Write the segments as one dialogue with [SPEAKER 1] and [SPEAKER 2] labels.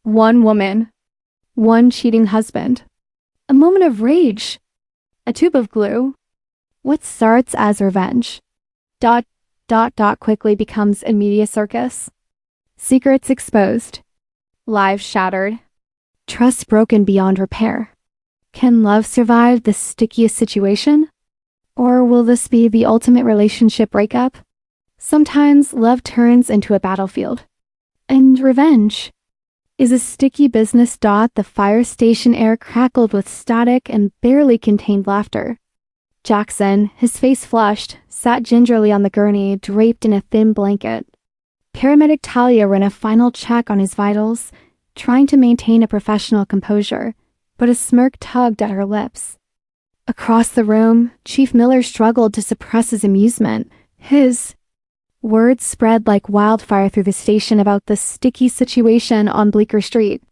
[SPEAKER 1] One woman. One cheating husband. A moment of rage. A tube of glue. What starts as revenge. ... quickly becomes a media circus. Secrets exposed. Lives shattered. Trust broken beyond repair. Can love survive the stickiest situation? Or will this be the ultimate relationship breakup? Sometimes love turns into a battlefield. And revenge is a sticky business. The fire station air crackled with static and barely contained laughter. Jackson, his face flushed, sat gingerly on the gurney, draped in a thin blanket. Paramedic Talia ran a final check on his vitals, trying to maintain a professional composure, but a smirk tugged at her lips. Across the room, Chief Miller struggled to suppress his amusement. His words spread like wildfire through the station about the sticky situation on Bleecker Street.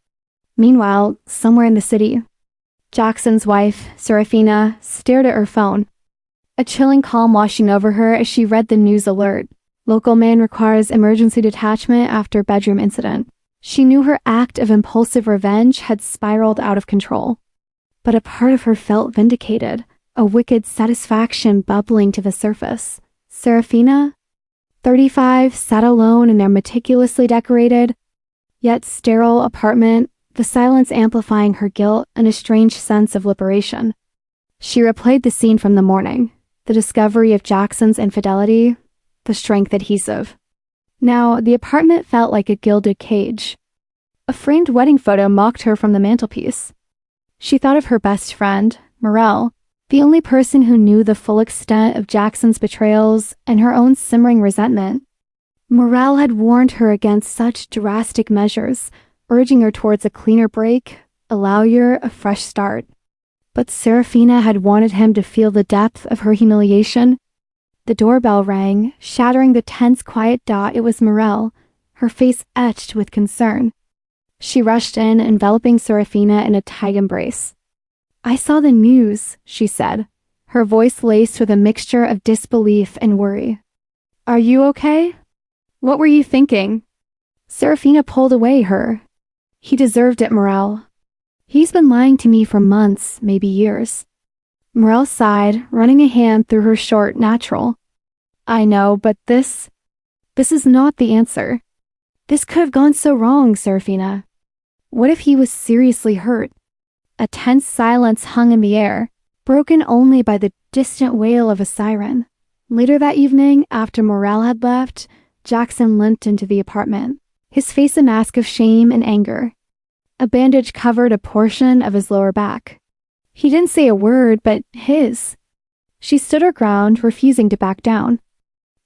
[SPEAKER 1] Meanwhile, somewhere in the city, Jackson's wife, Serafina, stared at her phone. A chilling calm washing over her as she read the news alert. Local man requires emergency detachment after bedroom incident. She knew her act of impulsive revenge had spiraled out of control. But a part of her felt vindicated, a wicked satisfaction bubbling to the surface. Serafina, 35, sat alone in their meticulously decorated, yet sterile apartment, the silence amplifying her guilt and a strange sense of liberation. She replayed the scene from the morning, the discovery of Jackson's infidelity, the strength adhesive. Now, the apartment felt like a gilded cage. A framed wedding photo mocked her from the mantelpiece. She thought of her best friend, Morel, the only person who knew the full extent of Jackson's betrayals and her own simmering resentment. Morel had warned her against such drastic measures, urging her towards a cleaner break, allow her a fresh start. But Serafina had wanted him to feel the depth of her humiliation. The doorbell rang, shattering the tense quiet. It was Morel, her face etched with concern. She rushed in, enveloping Serafina in a tight embrace. "I saw the news," she said, her voice laced with a mixture of disbelief and worry. "Are you okay? What were you thinking?" Serafina pulled away her. "He deserved it, Morel. He's been lying to me for months, maybe years." Morel sighed, running a hand through her short natural. "I know, but this is not the answer. This could have gone so wrong, Serafina. What if he was seriously hurt?" A tense silence hung in the air, broken only by the distant wail of a siren. Later that evening, after Morel had left, Jackson limped into the apartment, his face a mask of shame and anger. A bandage covered a portion of his lower back. He didn't say a word, but his. She stood her ground, refusing to back down.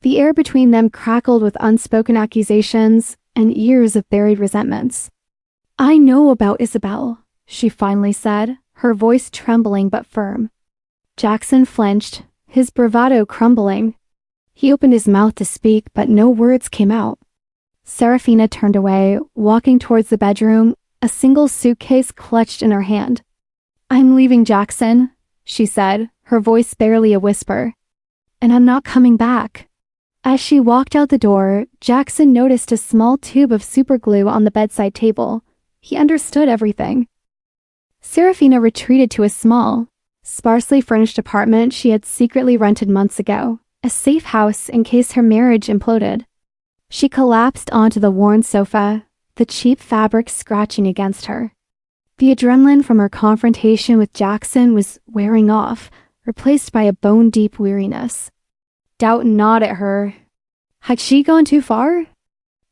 [SPEAKER 1] The air between them crackled with unspoken accusations and years of buried resentments. "I know about Isabel," she finally said, her voice trembling but firm. Jackson flinched, his bravado crumbling. He opened his mouth to speak, but no words came out. Serafina turned away, walking towards the bedroom, a single suitcase clutched in her hand. "I'm leaving, Jackson," she said, her voice barely a whisper. "And I'm not coming back." As she walked out the door, Jackson noticed a small tube of superglue on the bedside table. He understood everything. Serafina retreated to a small, sparsely furnished apartment she had secretly rented months ago, a safe house in case her marriage imploded. She collapsed onto the worn sofa, the cheap fabric scratching against her. The adrenaline from her confrontation with Jackson was wearing off, replaced by a bone-deep weariness. Doubt gnawed at her. Had she gone too far?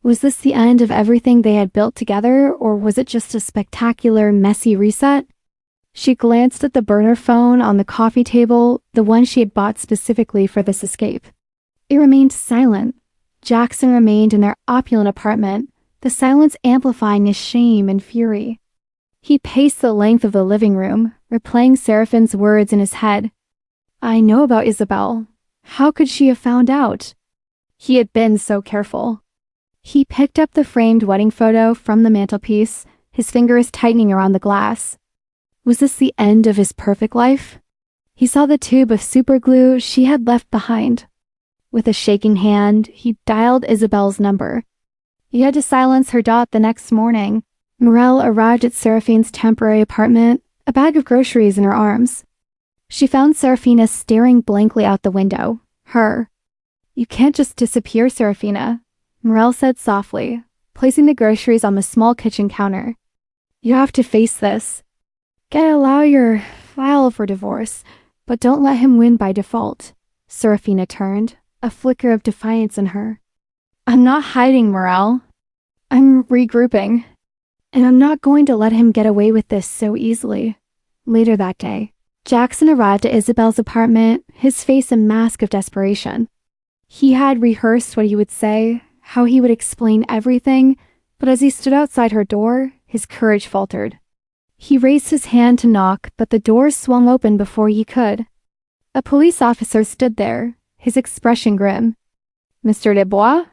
[SPEAKER 1] Was this the end of everything they had built together, or was it just a spectacular, messy reset? She glanced at the burner phone on the coffee table, the one she had bought specifically for this escape. It remained silent. Jackson remained in their opulent apartment, the silence amplifying his shame and fury. He paced the length of the living room, replaying Seraphine's words in his head. "I know about Isabel. How could she have found out?" He had been so careful. He picked up the framed wedding photo from the mantelpiece, his fingers tightening around the glass. Was this the end of his perfect life? He saw the tube of superglue she had left behind. With a shaking hand, he dialed Isabel's number. He had to silence her the next morning, Morel arrived at Seraphine's temporary apartment, a bag of groceries in her arms. She found Serafina staring blankly out the window. Her. "You can't just disappear, Serafina," Morel said softly, placing the groceries on the small kitchen counter. "You have to face this. Get a lawyer, file for divorce, but don't let him win by default." Serafina turned, a flicker of defiance in her. "I'm not hiding, Morel. I'm regrouping. And I'm not going to let him get away with this so easily." Later that day, Jackson arrived at Isabel's apartment, his face a mask of desperation. He had rehearsed what he would say, how he would explain everything, but as he stood outside her door, his courage faltered. He raised his hand to knock, but the door swung open before he could. A police officer stood there, his expression grim. "Mr. Dubois?"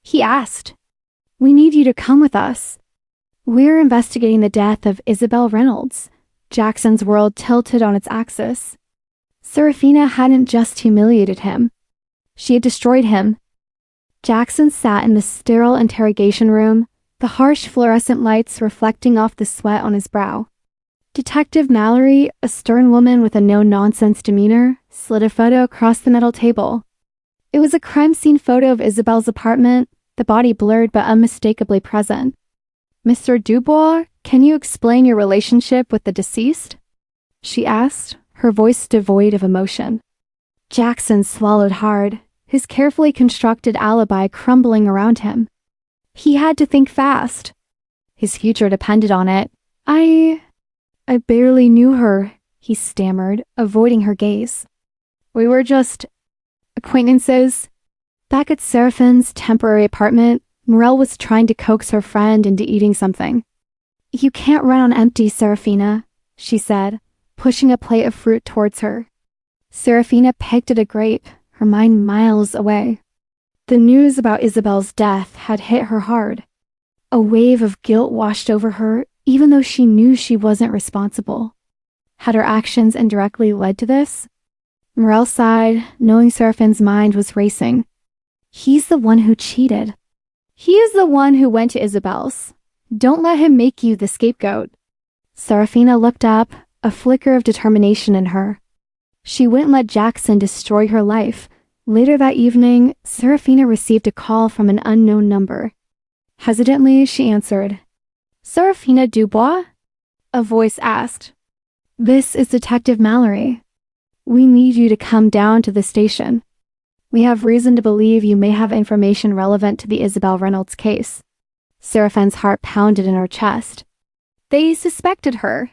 [SPEAKER 1] he asked. "We need you to come with us. We're investigating the death of Isabel Reynolds." Jackson's world tilted on its axis. Serafina hadn't just humiliated him. She had destroyed him. Jackson sat in the sterile interrogation room, the harsh fluorescent lights reflecting off the sweat on his brow. Detective Mallory, a stern woman with a no-nonsense demeanor, slid a photo across the metal table. It was a crime scene photo of Isabel's apartment, the body blurred but unmistakably present. "Mr. Dubois, can you explain your relationship with the deceased?" she asked, her voice devoid of emotion. Jackson swallowed hard, his carefully constructed alibi crumbling around him. He had to think fast. His future depended on it. I barely knew her," he stammered, avoiding her gaze. "We were just acquaintances." Back at Seraphine's temporary apartment, Morel was trying to coax her friend into eating something. "You can't run on empty, Serafina," she said, pushing a plate of fruit towards her. Serafina picked at a grape, her mind miles away. The news about Isabel's death had hit her hard. A wave of guilt washed over her, even though she knew she wasn't responsible. Had her actions indirectly led to this? Morel sighed, knowing Seraphine's mind was racing. He's the one who cheated. He is the one who went to Isabel's. Don't let him make you the scapegoat. Serafina looked up, a flicker of determination in her. She wouldn't let Jackson destroy her life. Later that evening, Serafina received a call from an unknown number. Hesitantly, she answered. "Serafina Dubois?" a voice asked. "This is Detective Mallory. We need you to come down to the station. We have reason to believe you may have information relevant to the Isabel Reynolds case." Seraphine's heart pounded in her chest. They suspected her.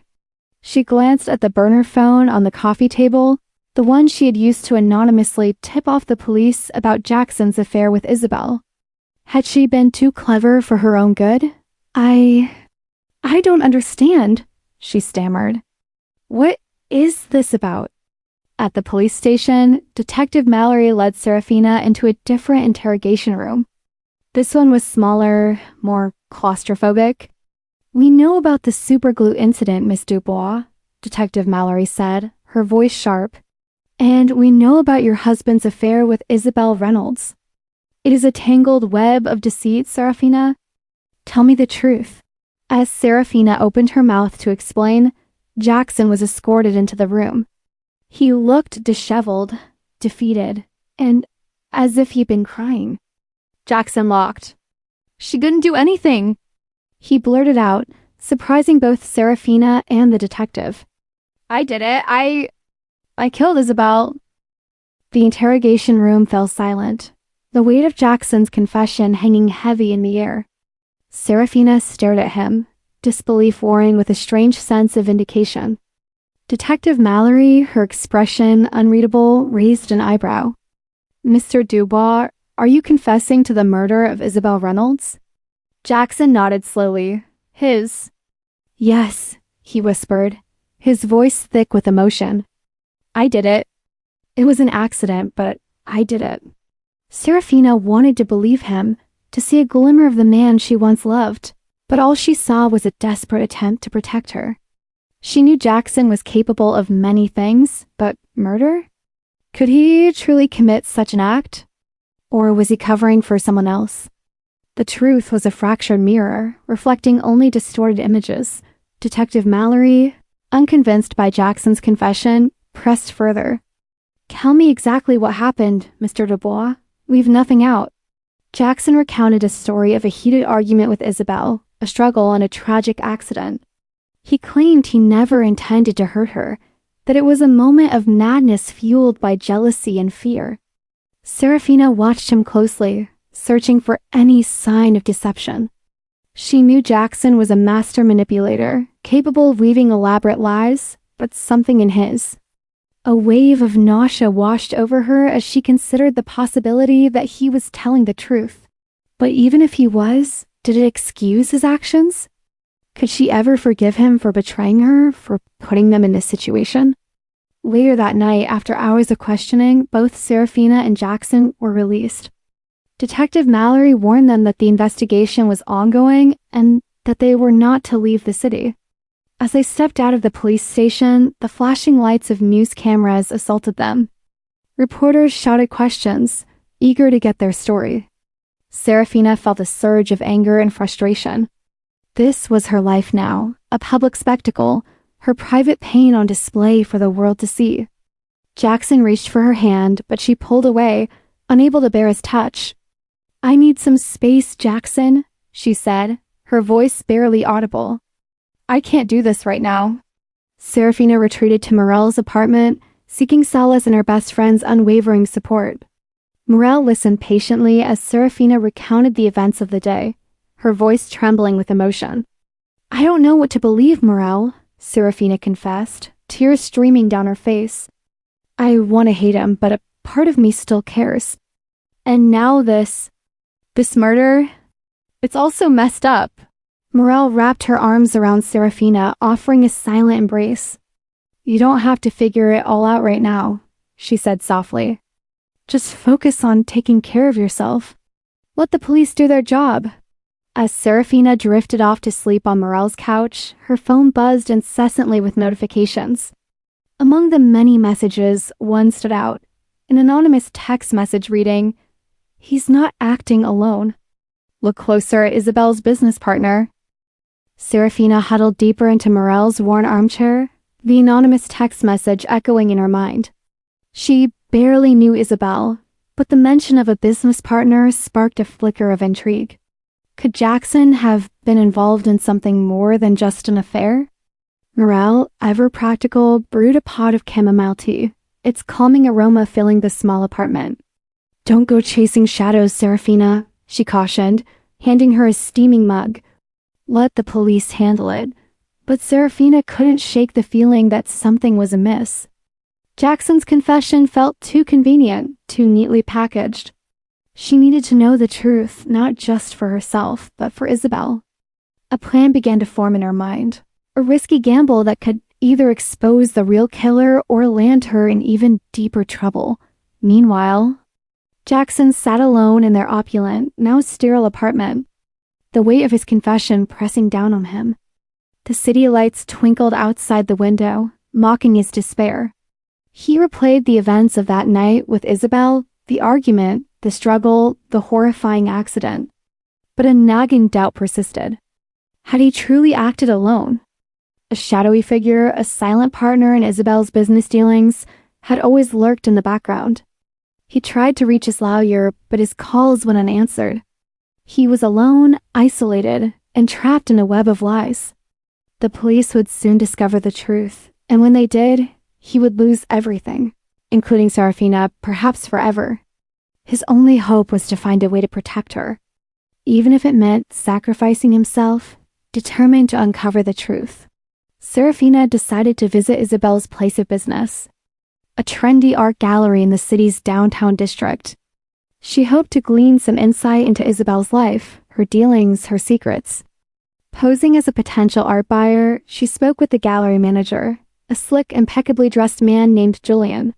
[SPEAKER 1] She glanced at the burner phone on the coffee table, the one she had used to anonymously tip off the police about Jackson's affair with Isabel. Had she been too clever for her own good? I don't understand, she stammered. "What is this about?" At the police station, Detective Mallory led Serafina into a different interrogation room. This one was smaller, more claustrophobic. "We know about the superglue incident, Miss Dubois," Detective Mallory said, her voice sharp. "And we know about your husband's affair with Isabel Reynolds. It is a tangled web of deceit, Serafina. Tell me the truth." As Serafina opened her mouth to explain, Jackson was escorted into the room. He looked disheveled, defeated, and as if he'd been crying. Jackson locked. "She couldn't do anything," he blurted out, surprising both Serafina and the detective. "I did it. I killed Isabel." The interrogation room fell silent, the weight of Jackson's confession hanging heavy in the air. Serafina stared at him, disbelief warring with a strange sense of vindication. Detective Mallory, her expression unreadable, raised an eyebrow. "Mr. Dubois, are you confessing to the murder of Isabel Reynolds?" Jackson nodded slowly. "Yes," he whispered, his voice thick with emotion. "I did it. It was an accident, but I did it." Serafina wanted to believe him, to see a glimmer of the man she once loved, but all she saw was a desperate attempt to protect her. She knew Jackson was capable of many things, but murder? Could he truly commit such an act? Or was he covering for someone else? The truth was a fractured mirror, reflecting only distorted images. Detective Mallory, unconvinced by Jackson's confession, pressed further. "Tell me exactly what happened, Mr. Dubois. Leave nothing out." Jackson recounted a story of a heated argument with Isabel, a struggle, and a tragic accident. He claimed he never intended to hurt her, that it was a moment of madness fueled by jealousy and fear. Serafina watched him closely, searching for any sign of deception. She knew Jackson was a master manipulator, capable of weaving elaborate lies, but something in his. A wave of nausea washed over her as she considered the possibility that he was telling the truth. But even if he was, did it excuse his actions? Could she ever forgive him for betraying her, for putting them in this situation? Later that night, after hours of questioning, both Serafina and Jackson were released. Detective Mallory warned them that the investigation was ongoing and that they were not to leave the city. As they stepped out of the police station, the flashing lights of news cameras assaulted them. Reporters shouted questions, eager to get their story. Serafina felt a surge of anger and frustration. This was her life now, a public spectacle, her private pain on display for the world to see. Jackson reached for her hand, but she pulled away, unable to bear his touch. "I need some space, Jackson," she said, her voice barely audible. "I can't do this right now." Serafina retreated to Morel's apartment, seeking solace in her best friend's unwavering support. Morel listened patiently as Serafina recounted the events of the day, her voice trembling with emotion. "I don't know what to believe, Morel," Serafina confessed, tears streaming down her face. "I want to hate him, but a part of me still cares. And now this murder, it's all so messed up." Morel wrapped her arms around Serafina, offering a silent embrace. "You don't have to figure it all out right now," she said softly. "Just focus on taking care of yourself. Let the police do their job." As Serafina drifted off to sleep on Morel's couch, her phone buzzed incessantly with notifications. Among the many messages, one stood out, an anonymous text message reading, "He's not acting alone. Look closer at Isabel's business partner." Serafina huddled deeper into Morel's worn armchair, the anonymous text message echoing in her mind. She barely knew Isabel, but the mention of a business partner sparked a flicker of intrigue. Could Jackson have been involved in something more than just an affair? Morel, ever practical, brewed a pot of chamomile tea, its calming aroma filling the small apartment. "Don't go chasing shadows, Serafina," she cautioned, handing her a steaming mug. Let the police handle it. But Serafina couldn't shake the feeling that something was amiss. Jackson's confession felt too convenient, too neatly packaged. She needed to know the truth, not just for herself, but for Isabel. A plan began to form in her mind, a risky gamble that could either expose the real killer or land her in even deeper trouble. Meanwhile, Jackson sat alone in their opulent, now sterile apartment, the weight of his confession pressing down on him. The city lights twinkled outside the window, mocking his despair. He replayed the events of that night with Isabel, the argument, the struggle, the horrifying accident. But a nagging doubt persisted. Had he truly acted alone? A shadowy figure, a silent partner in Isabel's business dealings, had always lurked in the background. He tried to reach his lawyer, but his calls went unanswered. He was alone, isolated, and trapped in a web of lies. The police would soon discover the truth, and when they did, he would lose everything, including Serafina, perhaps forever. His only hope was to find a way to protect her, even if it meant sacrificing himself, determined to uncover the truth. Serafina decided to visit Isabel's place of business, a trendy art gallery in the city's downtown district. She hoped to glean some insight into Isabel's life, her dealings, her secrets. Posing as a potential art buyer, she spoke with the gallery manager, a slick, impeccably dressed man named Julian.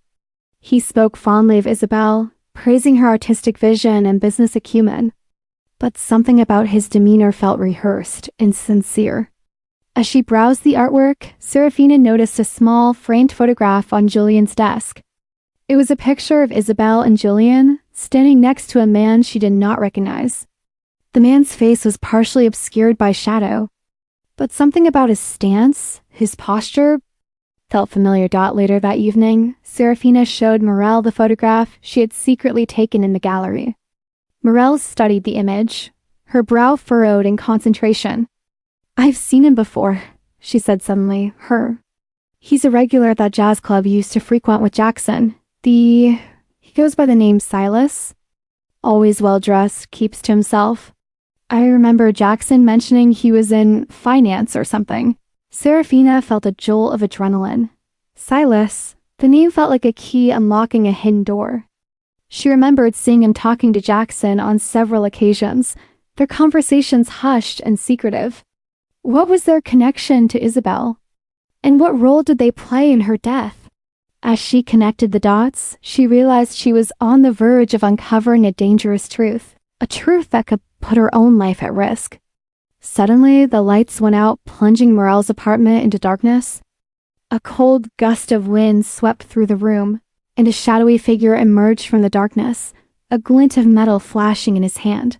[SPEAKER 1] He spoke fondly of Isabel, praising her artistic vision and business acumen. But something about his demeanor felt rehearsed, insincere. As she browsed the artwork, Serafina noticed a small, framed photograph on Julian's desk. It was a picture of Isabel and Julian, standing next to a man she did not recognize. The man's face was partially obscured by shadow, but something about his stance, his posture, felt familiar. Later that evening, Serafina showed Morel the photograph she had secretly taken in the gallery. Morel studied the image, her brow furrowed in concentration. "I've seen him before," she said suddenly. He's a regular at that jazz club you used to frequent with Jackson. He goes by the name Silas. Always well-dressed, keeps to himself. I remember Jackson mentioning he was in finance or something." Serafina felt a jolt of adrenaline. Silas, the name felt like a key unlocking a hidden door. She remembered seeing him talking to Jackson on several occasions, their conversations hushed and secretive. What was their connection to Isabel? And what role did they play in her death? As she connected the dots, she realized she was on the verge of uncovering a dangerous truth, a truth that could put her own life at risk. Suddenly, the lights went out, plunging Morel's apartment into darkness. A cold gust of wind swept through the room, and a shadowy figure emerged from the darkness, a glint of metal flashing in his hand.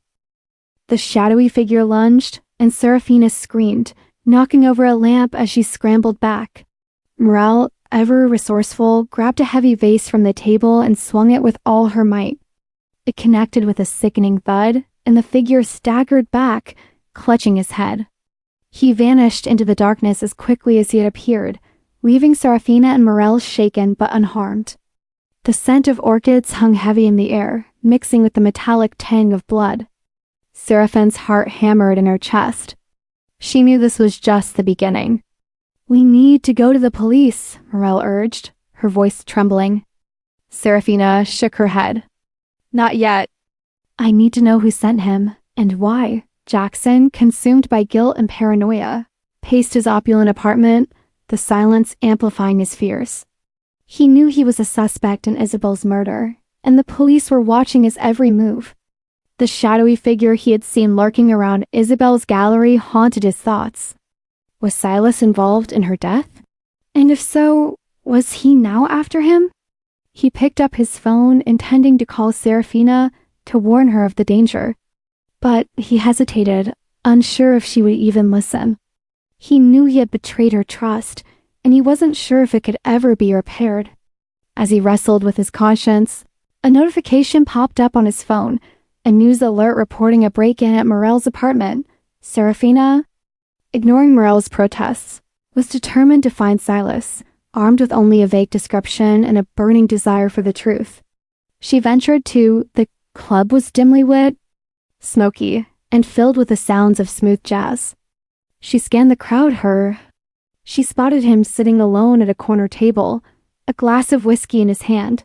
[SPEAKER 1] The shadowy figure lunged, and Serafina screamed, knocking over a lamp as she scrambled back. Morel, ever resourceful, grabbed a heavy vase from the table and swung it with all her might. It connected with a sickening thud, and the figure staggered back, clutching his head. He vanished into the darkness as quickly as he had appeared, leaving Serafina and Morel shaken but unharmed. The scent of orchids hung heavy in the air, mixing with the metallic tang of blood. Seraphine's heart hammered in her chest. She knew this was just the beginning. "We need to go to the police," Morel urged, her voice trembling. Serafina shook her head. "Not yet. I need to know who sent him, and why." Jackson, consumed by guilt and paranoia, paced his opulent apartment, the silence amplifying his fears. He knew he was a suspect in Isabel's murder, and the police were watching his every move. The shadowy figure he had seen lurking around Isabel's gallery haunted his thoughts. Was Silas involved in her death? And if so, was he now after him? He picked up his phone, intending to call Serafina to warn her of the danger. But he hesitated, unsure if she would even listen. He knew he had betrayed her trust, and he wasn't sure if it could ever be repaired. As he wrestled with his conscience, a notification popped up on his phone, a news alert reporting a break-in at Morel's apartment. Serafina, ignoring Morel's protests, was determined to find Silas, armed with only a vague description and a burning desire for the truth. She ventured to the club was dimly lit, smoky, and filled with the sounds of smooth jazz. She scanned the crowd. She spotted him sitting alone at a corner table, a glass of whiskey in his hand.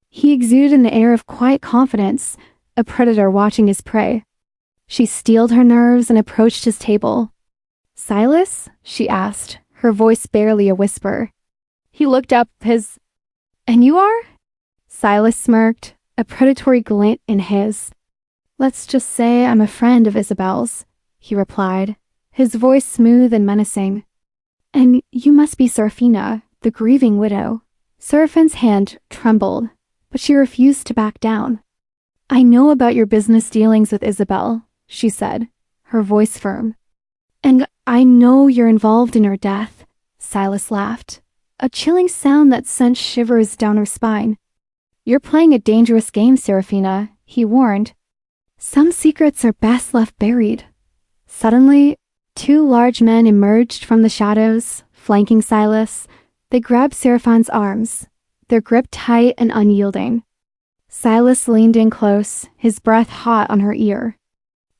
[SPEAKER 1] He exuded an air of quiet confidence, a predator watching his prey. She steeled her nerves and approached his table. "Silas?" she asked, her voice barely a whisper. He looked up, "And you are?" Silas smirked, a predatory glint in his. "Let's just say I'm a friend of Isabel's," he replied, his voice smooth and menacing. "And you must be Serafina, the grieving widow." Seraphine's hand trembled, but she refused to back down. "I know about your business dealings with Isabel," she said, her voice firm. "And I know you're involved in her death," Silas laughed, a chilling sound that sent shivers down her spine. "You're playing a dangerous game, Serafina," he warned. "Some secrets are best left buried." Suddenly, two large men emerged from the shadows, flanking Silas. They grabbed Seraphine's arms, their grip tight and unyielding. Silas leaned in close, his breath hot on her ear.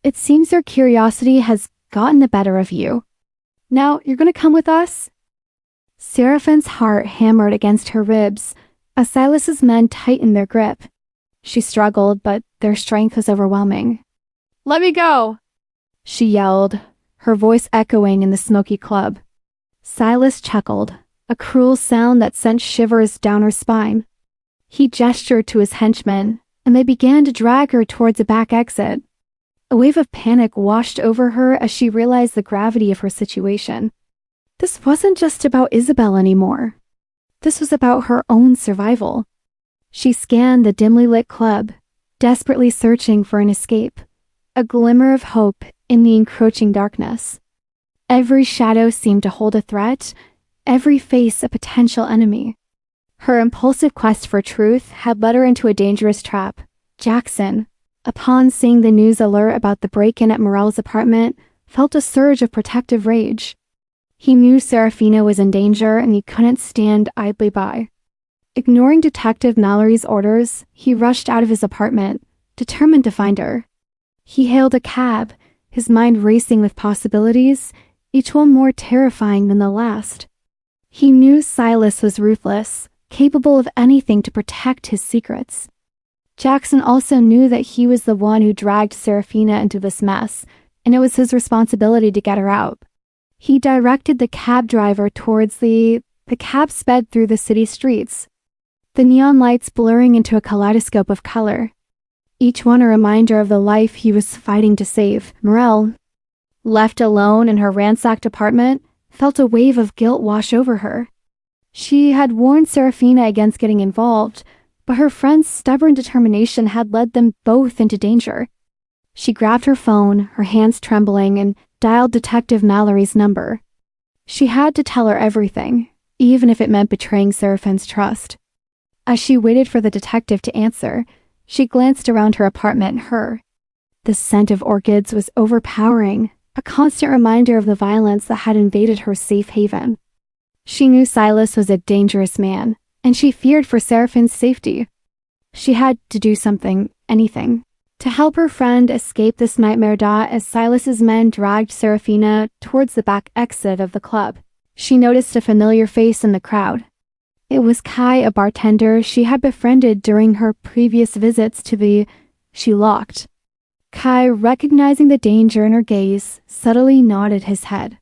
[SPEAKER 1] "It seems your curiosity has gotten the better of you. Now, you're going to come with us?" Seraphine's heart hammered against her ribs as Silas's men tightened their grip. She struggled, but their strength was overwhelming. "Let me go!" she yelled, her voice echoing in the smoky club. Silas chuckled, a cruel sound that sent shivers down her spine. He gestured to his henchmen, and they began to drag her towards a back exit. A wave of panic washed over her as she realized the gravity of her situation. This wasn't just about Isabel anymore. This was about her own survival. She scanned the dimly lit club, desperately searching for an escape. a glimmer of hope in the encroaching darkness. Every shadow seemed to hold a threat, every face a potential enemy. Her impulsive quest for truth had led her into a dangerous trap. Jackson, upon seeing the news alert about the break-in at Morel's apartment, felt a surge of protective rage. He knew Serafina was in danger and he couldn't stand idly by. Ignoring Detective Mallory's orders, he rushed out of his apartment, determined to find her. He hailed a cab, his mind racing with possibilities, each one more terrifying than the last. He knew Silas was ruthless, capable of anything to protect his secrets. Jackson also knew that he was the one who dragged Serafina into this mess, and it was his responsibility to get her out. He directed the cab driver towards the cab sped through the city streets, the neon lights blurring into a kaleidoscope of color, each one a reminder of the life he was fighting to save. Morel, left alone in her ransacked apartment, felt a wave of guilt wash over her. She had warned Serafina against getting involved, but her friend's stubborn determination had led them both into danger. She grabbed her phone, her hands trembling, and dialed Detective Mallory's number. She had to tell her everything, even if it meant betraying Seraphine's trust. As she waited for the detective to answer, she glanced around her apartment. The scent of orchids was overpowering, a constant reminder of the violence that had invaded her safe haven. She knew Silas was a dangerous man, and she feared for Seraphine's safety. She had to do something, anything, to help her friend escape this nightmare dot. As Silas's men dragged Serafina towards the back exit of the club, she noticed a familiar face in the crowd. It was Kai, a bartender she had befriended during her previous visits to the... She locked. Kai, recognizing the danger in her gaze, subtly nodded his head.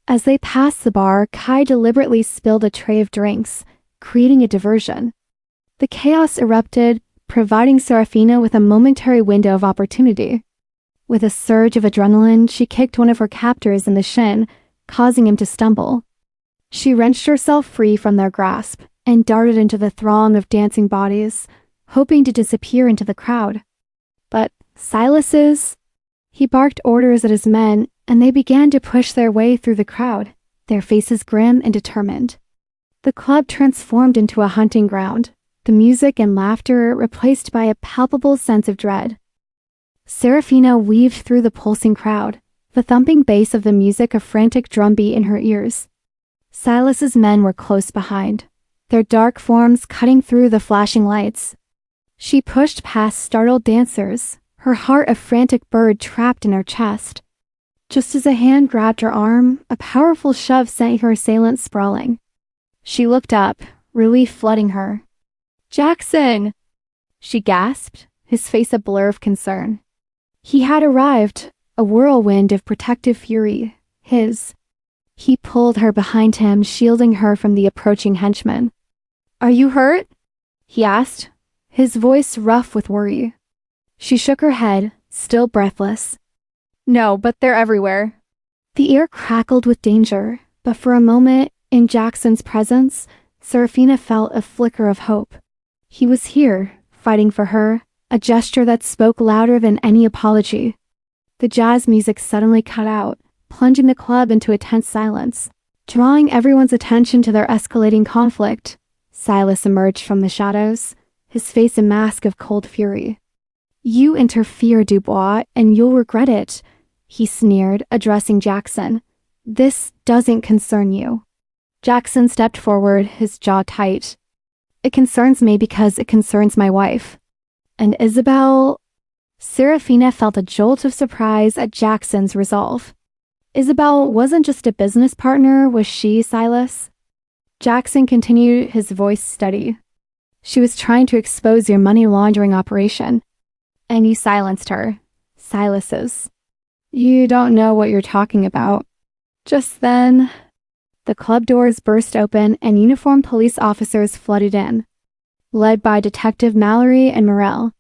[SPEAKER 1] As they passed the bar, Kai deliberately spilled a tray of drinks, creating a diversion. The chaos erupted, providing Serafina with a momentary window of opportunity. With a surge of adrenaline, she kicked one of her captors in the shin, causing him to stumble. She wrenched herself free from their grasp and darted into the throng of dancing bodies, hoping to disappear into the crowd. But Silas's... He barked orders at his men, and they began to push their way through the crowd, their faces grim and determined. The club transformed into a hunting ground, the music and laughter replaced by a palpable sense of dread. Serafina weaved through the pulsing crowd, the thumping bass of the music a frantic drumbeat in her ears. Silas's men were close behind, their dark forms cutting through the flashing lights. She pushed past startled dancers, her heart a frantic bird trapped in her chest. Just as a hand grabbed her arm, a powerful shove sent her assailant sprawling. She looked up, relief flooding her. "Jackson!" she gasped, his face a blur of concern. He had arrived, a whirlwind of protective fury, his. He pulled her behind him, shielding her from the approaching henchmen. "Are you hurt?" he asked, his voice rough with worry. She shook her head, still breathless. "No, but they're everywhere." The air crackled with danger, but for a moment, in Jackson's presence, Serafina felt a flicker of hope. He was here, fighting for her, a gesture that spoke louder than any apology. The jazz music suddenly cut out, plunging the club into a tense silence. Drawing everyone's attention to their escalating conflict, Silas emerged from the shadows, his face a mask of cold fury. "You interfere, Dubois, and you'll regret it," he sneered, addressing Jackson. "This doesn't concern you." Jackson stepped forward, his jaw tight. "It concerns me because it concerns my wife." "And Isabel..." Serafina felt a jolt of surprise at Jackson's resolve. "Isabel wasn't just a business partner, was she, Silas?" Jackson continued, his voice steady. "She was trying to expose your money laundering operation. And you silenced her. Silas's. You don't know what you're talking about." Just then, the club doors burst open and uniformed police officers flooded in, led by Detective Mallory and Morel.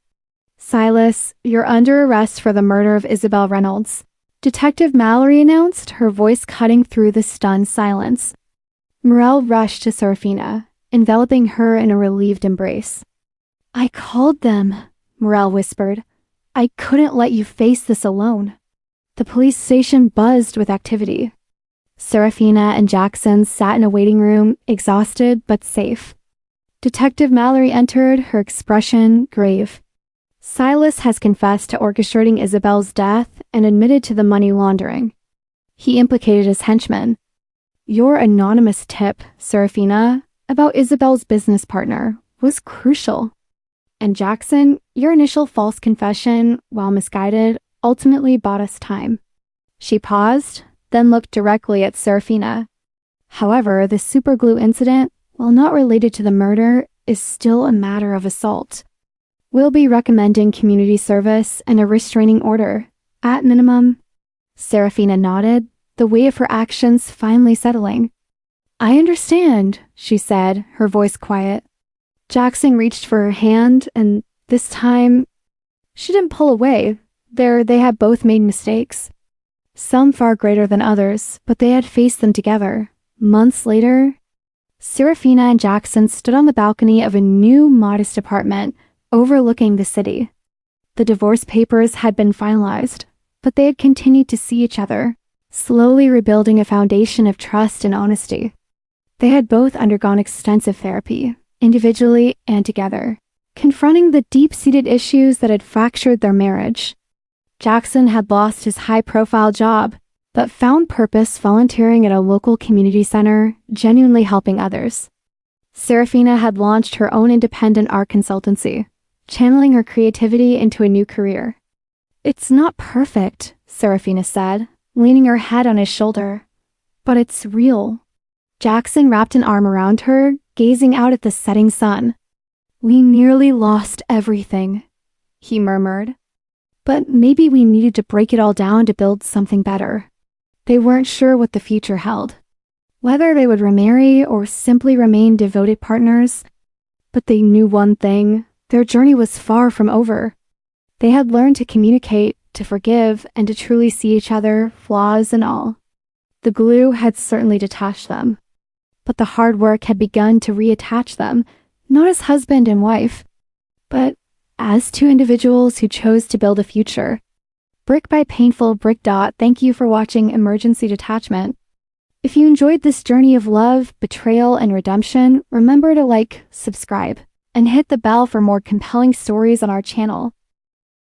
[SPEAKER 1] "Silas, you're under arrest for the murder of Isabel Reynolds," Detective Mallory announced, her voice cutting through the stunned silence. Morel rushed to Serafina, enveloping her in a relieved embrace. "I called them," Morel whispered. I couldn't let you face this alone. The police station buzzed with activity. Serafina and Jackson sat in a waiting room, exhausted but safe. Detective Mallory entered, her expression grave. Silas has confessed to orchestrating Isabel's death and admitted to the money laundering. He implicated his henchmen. Your anonymous tip, Serafina, about Isabel's business partner was crucial. And Jackson, your initial false confession, while misguided, ultimately bought us time. She paused, then looked directly at Serafina. However, the superglue incident, while not related to the murder, is still a matter of assault. We'll be recommending community service and a restraining order. At minimum. Serafina nodded, the weight of her actions finally settling. I understand, she said, her voice quiet. Jackson reached for her hand, and this time, she didn't pull away. They had both made mistakes. Some far greater than others, but they had faced them together. Months later, Serafina and Jackson stood on the balcony of a new, modest apartment overlooking the city. The divorce papers had been finalized, but they had continued to see each other, slowly rebuilding a foundation of trust and honesty. They had both undergone extensive therapy, individually and together, confronting the deep-seated issues that had fractured their marriage. Jackson had lost his high-profile job, but found purpose volunteering at a local community center, genuinely helping others. Serafina had launched her own independent art consultancy, channeling her creativity into a new career. It's not perfect, Serafina said, leaning her head on his shoulder, but it's real. Jackson wrapped an arm around her, gazing out at the setting sun. We nearly lost everything, he murmured. But maybe we needed to break it all down to build something better. They weren't sure what the future held, whether they would remarry or simply remain devoted partners, but they knew one thing, their journey was far from over. They had learned to communicate, to forgive, and to truly see each other, flaws and all. The glue had certainly detached them, but the hard work had begun to reattach them, not as husband and wife, but as two individuals who chose to build a future. Brick by Painful Brick Dot, thank you for watching Emergency Detachment. If you enjoyed this journey of love, betrayal, and redemption, remember to like, subscribe, and hit the bell for more compelling stories on our channel.